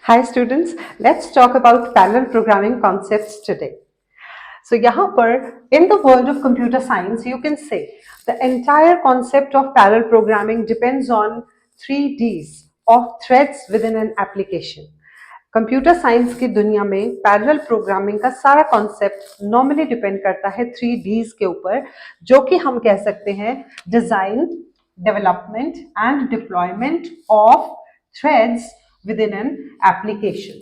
Hi students, let's talk about parallel programming concepts today. So यहाँ पर in the world of computer science you can say the entire concept of parallel programming depends on 3Ds of threads within an application. Computer science की दुनिया में parallel programming का सारा concept normally depend करता है 3Ds के ऊपर, जो कि हम कह सकते हैं design, development and deployment of threads with in an application.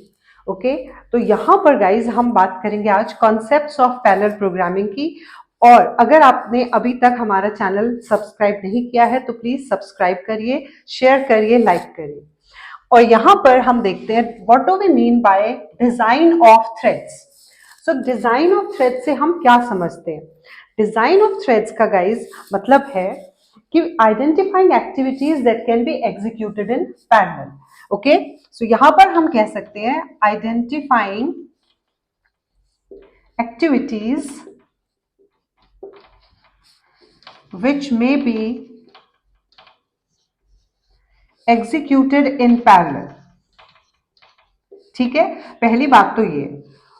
Okay, तो यहाँ पर गाइज हम बात करेंगे आज कॉन्सेप्ट्स ऑफ पैरेलल प्रोग्रामिंग की. और अगर आपने अभी तक हमारा चैनल सब्सक्राइब नहीं किया है तो प्लीज सब्सक्राइब करिए, शेयर करिए, लाइक करिए. और यहाँ पर हम देखते हैं what do we mean by design of threads. So design of threads से हम क्या समझते हैं? डिजाइन ऑफ थ्रेड्स का गाइज मतलब है कि identifying activities that can be executed in parallel. Okay, so यहां पर हम कह सकते हैं identifying activities which may be executed in parallel. ठीक है, पहली बात तो ये.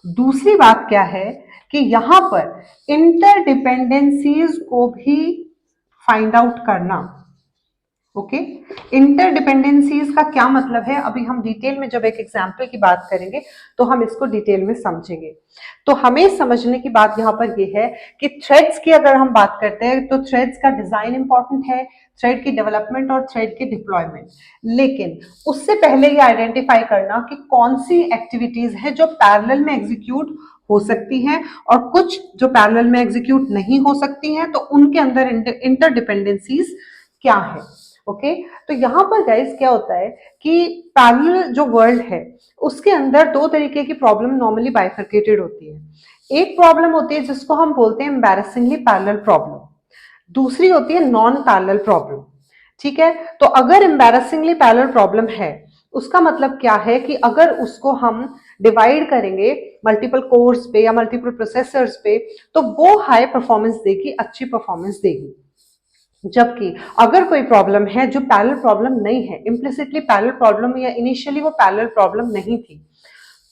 दूसरी बात क्या है कि यहां पर इंटरडिपेंडेंसीज को भी फाइंड आउट करना. ओके, इंटरडिपेंडेंसीज का क्या मतलब है अभी हम डिटेल में जब एक एग्जाम्पल की बात करेंगे तो हम इसको डिटेल में समझेंगे. तो हमें समझने की बात यहाँ पर ये है कि थ्रेड्स की अगर हम बात करते हैं तो थ्रेड्स का डिजाइन इंपॉर्टेंट है, थ्रेड की डेवलपमेंट और थ्रेड की डिप्लॉयमेंट. लेकिन उससे पहले ये आइडेंटिफाई करना कि कौन सी एक्टिविटीज है जो पैरेलल में एग्जीक्यूट हो सकती हैं और कुछ जो पैरेलल में एग्जीक्यूट नहीं हो सकती हैं, तो उनके अंदर इंटरडिपेंडेंसीज क्या है. ओके, तो यहां पर गाइस क्या होता है कि पैरेलल जो वर्ल्ड है उसके अंदर दो तरीके की प्रॉब्लम नॉर्मली बाइफरकेटेड होती है. एक प्रॉब्लम होती है जिसको हम बोलते हैं एम्बैरेसिंगली पैरेलल प्रॉब्लम, दूसरी होती है नॉन पैरेलल प्रॉब्लम. ठीक है, तो अगर एम्बैरेसिंगली पैरेलल प्रॉब्लम है उसका मतलब क्या है कि अगर उसको हम डिवाइड करेंगे मल्टीपल कोर्स पे या मल्टीपल प्रोसेसर्स पे तो वो हाई परफॉर्मेंस देगी, अच्छी परफॉर्मेंस देगी. जबकि अगर कोई प्रॉब्लम है जो पैरेलल प्रॉब्लम नहीं है, इम्प्लिसिटली पैरेलल प्रॉब्लम या इनिशियली वो पैरेलल प्रॉब्लम नहीं थी,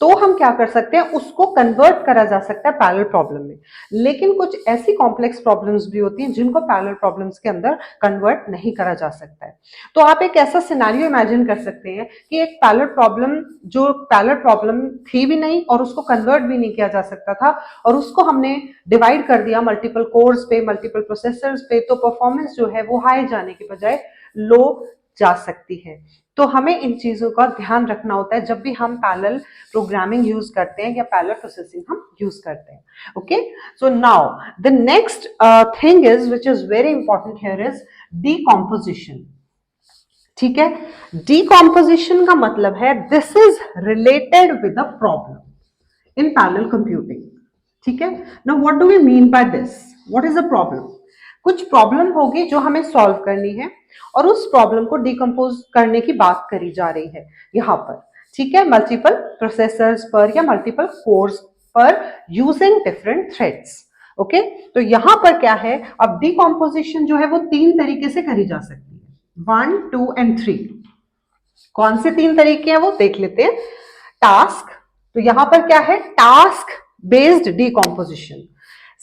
तो हम क्या कर सकते हैं, उसको कन्वर्ट करा जा सकता है पैरेलल प्रॉब्लम में. लेकिन कुछ ऐसी कॉम्प्लेक्स प्रॉब्लम्स भी होती हैं जिनको पैरेलल प्रॉब्लम्स के अंदर कन्वर्ट नहीं करा जा सकता है. तो आप एक ऐसा सिनेरियो इमेजिन कर सकते हैं कि एक पैरेलल प्रॉब्लम जो पैरेलल प्रॉब्लम थी भी नहीं और उसको कन्वर्ट भी नहीं किया जा सकता था और उसको हमने डिवाइड कर दिया मल्टीपल कोर्स पे, मल्टीपल प्रोसेसर्स पे, तो परफॉर्मेंस जो है वो हाई जाने के बजाय लो जा सकती है. तो हमें इन चीजों का ध्यान रखना होता है जब भी हम पैरेलल प्रोग्रामिंग यूज करते हैं या पैरेलल प्रोसेसिंग हम यूज करते हैं. Okay, so now the next thing is which is very important here is decomposition. ठीक है, डीकॉम्पोजिशन का मतलब है this is related with a problem in parallel computing. ठीक है, now what do we mean by this? What is a problem? कुछ problem होगी जो हमें सॉल्व करनी है और उस प्रॉब्लम को डिकम्पोज करने की बात करी जा रही है यहाँ पर. ठीक है, मल्टीपल प्रोसेसर्स पर या मल्टीपल कोर्स पर यूजिंग डिफरेंट थ्रेड्स. ओके, तो यहाँ पर क्या है, अब डिकम्पोजिशन जो है वो तीन तरीके से करी जा सकती है, 1, 2 एंड 3. कौन से तीन तरीके हैं वो देख लेते हैं. टास्क, तो यहां पर क्या है, टास्क बेस्ड डिकम्पोजिशन.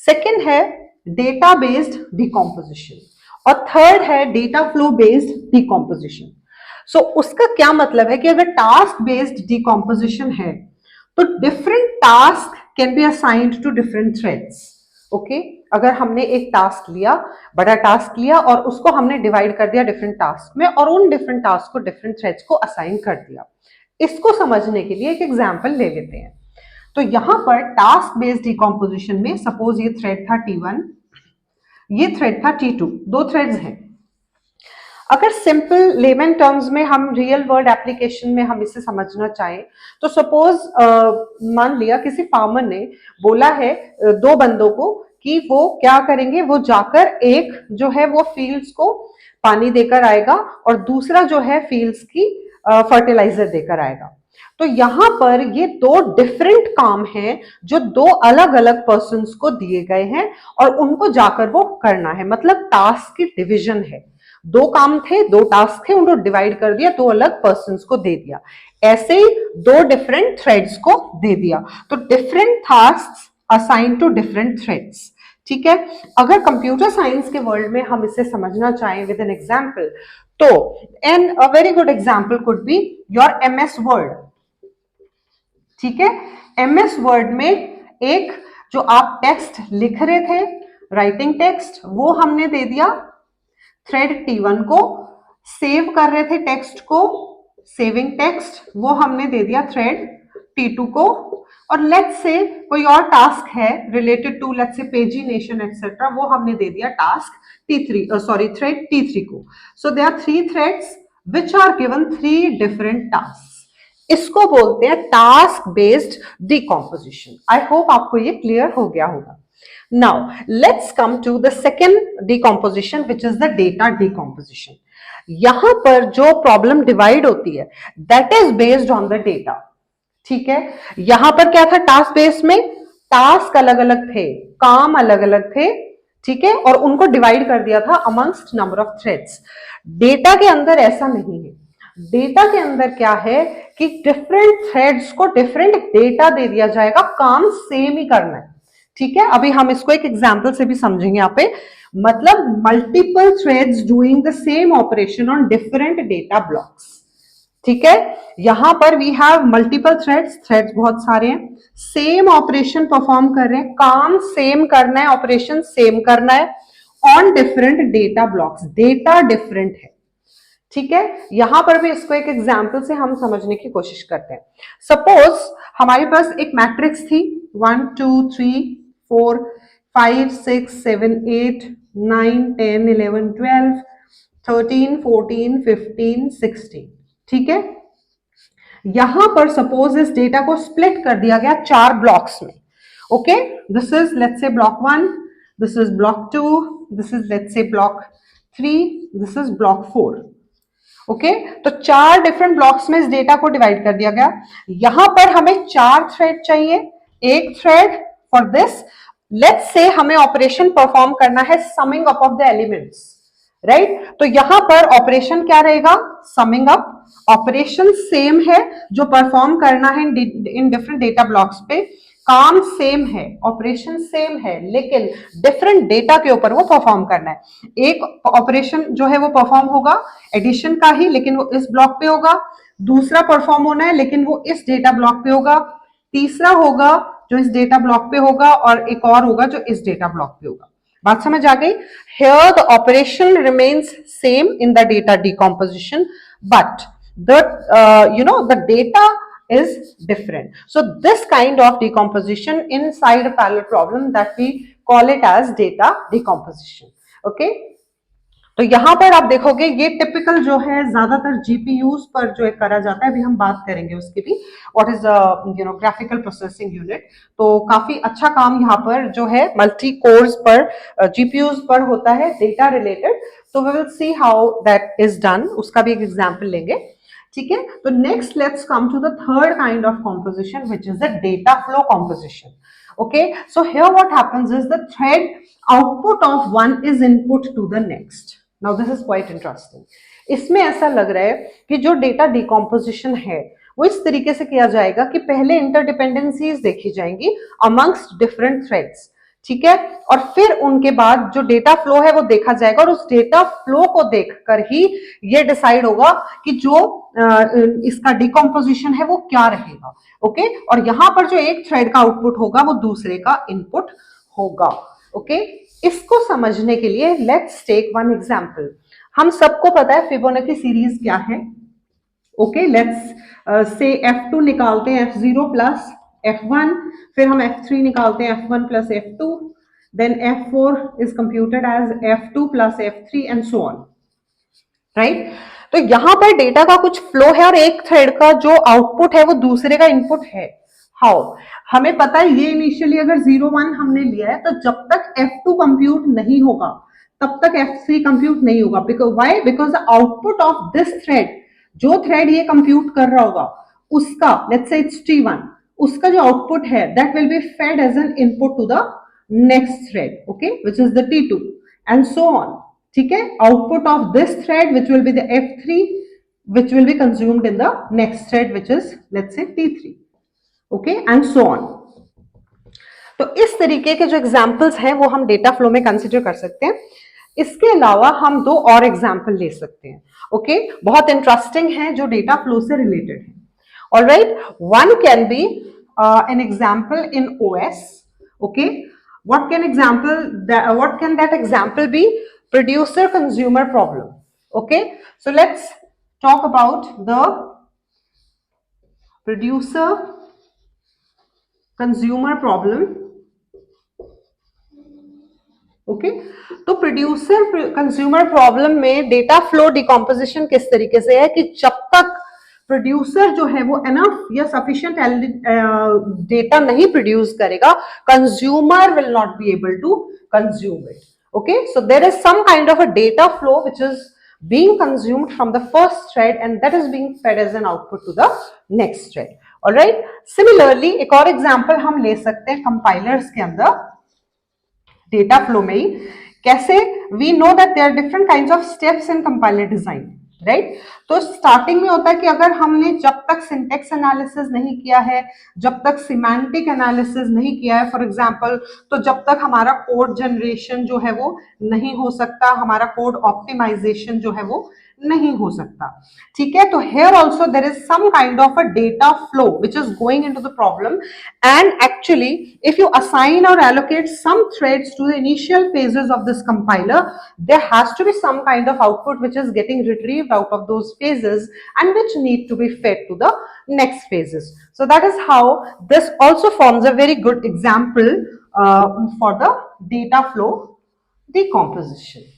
सेकेंड है डेटा बेस्ड डिकम्पोजिशन और थर्ड है डेटा फ्लो बेस्ड डिकम्पोजिशन. सो उसका क्या मतलब है कि अगर टास्क बेस्ड डिकम्पोजिशन है तो different task can be assigned to different threads. Okay, अगर हमने एक टास्क लिया, बड़ा टास्क लिया और उसको हमने डिवाइड कर दिया डिफरेंट टास्क में और उन डिफरेंट टास्क को डिफरेंट थ्रेड्स को असाइन कर दिया. इसको समझने के लिए एक एग्जाम्पल ले लेते हैं. तो यहां पर टास्क बेस्ड डिकम्पोजिशन में सपोज ये थ्रेड था T1, ये थ्रेड था T2, दो थ्रेड्स हैं. अगर सिंपल लेमन टर्म्स में हम रियल वर्ल्ड एप्लीकेशन में हम इसे समझना चाहें तो सपोज मान लिया किसी फार्मर ने बोला है दो बंदों को कि वो क्या करेंगे, वो जाकर एक जो है वो फील्ड्स को पानी देकर आएगा और दूसरा जो है फील्ड्स की फर्टिलाइजर देकर आएगा. तो यहां पर ये दो डिफरेंट काम हैं जो दो अलग अलग पर्सन्स को दिए गए हैं और उनको जाकर वो करना है, मतलब टास्क की डिवीजन है. दो काम थे, दो टास्क थे, उनको डिवाइड कर दिया, दो अलग पर्सन को दे दिया। ऐसे ही दो डिफरेंट थ्रेड्स को दे दिया, तो different task assign to different threads. ठीक है, अगर कंप्यूटर साइंस के वर्ल्ड में हम इसे समझना चाहें विद एन एग्जाम्पल, तो an a very good example could be your MS Word. ठीक है, एमएस वर्ड में एक जो आप टेक्स्ट लिख रहे थे, राइटिंग टेक्स्ट, वो हमने दे दिया थ्रेड T1 को। सेव कर रहे थे टेक्स्ट को, सेविंग टेक्स्ट, वो हमने दे दिया थ्रेड T2 को। और लेट्स से कोई और टास्क है related to let's say pagination etcetera, वो हमने दे दिया टास्क थ्रेड T3 को। So there are 3 threads which are given 3 different task. इसको बोलते हैं task based decomposition. I hope आपको ये क्लियर हो गया होगा। Now, let's come to the second decomposition, which is the data decomposition. यहां पर जो प्रॉब्लम डिवाइड होती है, that is based on the data. ठीक है, यहां पर क्या था टास्क बेस्ड में, टास्क अलग अलग थे, काम अलग अलग थे, ठीक है, और उनको डिवाइड कर दिया था amongst number of threads. Data के अंदर ऐसा नहीं है। डेटा के अंदर क्या है कि डिफरेंट थ्रेड्स को डिफरेंट डेटा दे दिया जाएगा, काम सेम ही करना है। ठीक है, अभी हम इसको एक एग्जांपल से भी समझेंगे यहाँ पे। मतलब multiple threads doing the same operation on different data blocks. ठीक है, यहां पर we have multiple threads, threads बहुत सारे हैं, सेम ऑपरेशन परफॉर्म कर रहे हैं, काम सेम करना है, ऑपरेशन सेम करना है on different data blocks, data different है। ठीक है, यहां पर भी इसको एक एग्जाम्पल से हम समझने की कोशिश करते हैं। सपोज हमारे पास एक मैट्रिक्स थी 1 2 3 4 5 6 7 8 9 10 11 12 13 14 15 16। ठीक है, यहां पर सपोज इस डेटा को स्प्लिट कर दिया गया 4 ब्लॉक्स में। Okay, this is let's say block 1, this is block 2, this is let's say block 3, this is block 4। Okay, तो 4 डिफरेंट ब्लॉक्स में इस डेटा को डिवाइड कर दिया गया। यहां पर हमें 4 थ्रेड चाहिए, एक thread for this. Let's say हमें ऑपरेशन परफॉर्म करना है summing up of the elements, right. तो यहां पर ऑपरेशन क्या रहेगा, समिंग अप। ऑपरेशन सेम है जो परफॉर्म करना है इन डिफरेंट डेटा ब्लॉक्स पे, काम सेम है, ऑपरेशन सेम है, लेकिन डिफरेंट डेटा के ऊपर वो परफॉर्म करना है। एक ऑपरेशन जो है वो परफॉर्म होगा एडिशन का ही, लेकिन वो इस ब्लॉक पे होगा। दूसरा परफॉर्म होना है लेकिन वो इस डेटा ब्लॉक पे होगा। तीसरा होगा जो इस डेटा ब्लॉक पे होगा, और एक और होगा जो इस डेटा ब्लॉक पे होगा। बात समझ आ गई? Here the operation remains same in the data decomposition, but the data is different. So this kind of decomposition inside a parallel problem, that we call it as data decomposition. Okay. तो यहां पर आप देखोगे ये typical जो है ज्यादातर GPUs पर जो है करा जाता है। अभी हम बात करेंगे उसकी भी, what is graphical processing unit. तो काफी अच्छा काम यहाँ पर जो है मल्टी कोर्स पर जीपीयूज पर होता है डेटा रिलेटेड। तो we will see how that is done, उसका भी एक एग्जाम्पल लेंगे। ठीक है, तो next let's come to the third kind of composition which is the data flow composition. Okay, so here what happens is the thread output of one is input to the next. Now this is quite interesting. इसमें ऐसा लग रहा है कि जो data decomposition है वो इस तरीके से किया जाएगा कि पहले इंटरडिपेंडेंसीज देखी जाएंगी अमंगस्ट डिफरेंट थ्रेड्स। ठीक है, और फिर उनके बाद जो डेटा फ्लो है वो देखा जाएगा, और उस डेटा फ्लो को देखकर ही ये डिसाइड होगा कि जो इसका डिकॉम्पोजिशन है वो क्या रहेगा। ओके, और यहां पर जो एक थ्रेड का आउटपुट होगा वो दूसरे का इनपुट होगा। ओके, इसको समझने के लिए लेट्स टेक वन एग्जांपल। हम सबको पता है फिबोनाची सीरीज क्या है। ओके, लेट्स से F2 निकालते हैं F0 प्लस F1, फिर हम F3 निकालते हैं F1 plus F2, then F4 is computed as F2 plus F3 and so on, right. तो यहां पर डेटा का कुछ फ्लो है और एक थ्रेड का जो आउटपुट है वो दूसरे का इनपुट है। हाउ? हमें पता है ये इनिशियली अगर 0 1 हमने लिया है तो जब तक F2 कंप्यूट नहीं होगा तब तक F3 कंप्यूट नहीं होगा। Why? Because the output of this thread, जो थ्रेड ये कंप्यूट कर रहा होगा उसका, लेट्स से इट्स T1, उसका जो आउटपुट है that will be fed as an input to the next thread, okay, which is the T2 and so on. ठीक है, output of this thread which will be the F3 which will be consumed in the next thread which is let's say T3, okay, and so on. तो इस तरीके के जो examples हैं वो हम डेटा फ्लो में कंसिडर कर सकते हैं. इसके अलावा हम दो और एग्जाम्पल ले सकते हैं. ओके, बहुत इंटरेस्टिंग है जो डेटा फ्लो से रिलेटेड है. Alright, one can be an example in OS. Okay, what can that example be? Producer consumer problem. Okay, so let's talk about the producer consumer problem. Okay, तो producer consumer problem में data flow decomposition किस तरीके से है कि जब तक producer जो है वो एनफ या सफिशिएंट डेटा नहीं प्रोड्यूस करेगा, consumer will not be able to consume it. Okay, so there is some kind of a data flow which is being consumed from the first thread and that is being fed as an output to the next thread. All right, similarly एक और example हम ले सकते हैं compilers के अंदर data flow में ही. कैसे? We know that there are different kinds of steps in compiler design, right. तो स्टार्टिंग में होता है कि अगर हमने जब तक सिंटेक्स एनालिसिस नहीं किया है, जब तक सिमेंटिक एनालिसिस नहीं किया है फॉर एग्जांपल, तो जब तक हमारा कोड जनरेशन जो है वो नहीं हो सकता, हमारा कोड ऑप्टिमाइजेशन जो है वो नहीं हो सकता. ठीक है, तो here also there is some kind of a data flow which is going into the problem, and actually if you assign or allocate some threads to the initial phases of this compiler, there has to be some kind of output which is getting retrieved out of those phases and which need to be fed to the next phases. So that is how this also forms a very good example for the data flow decomposition.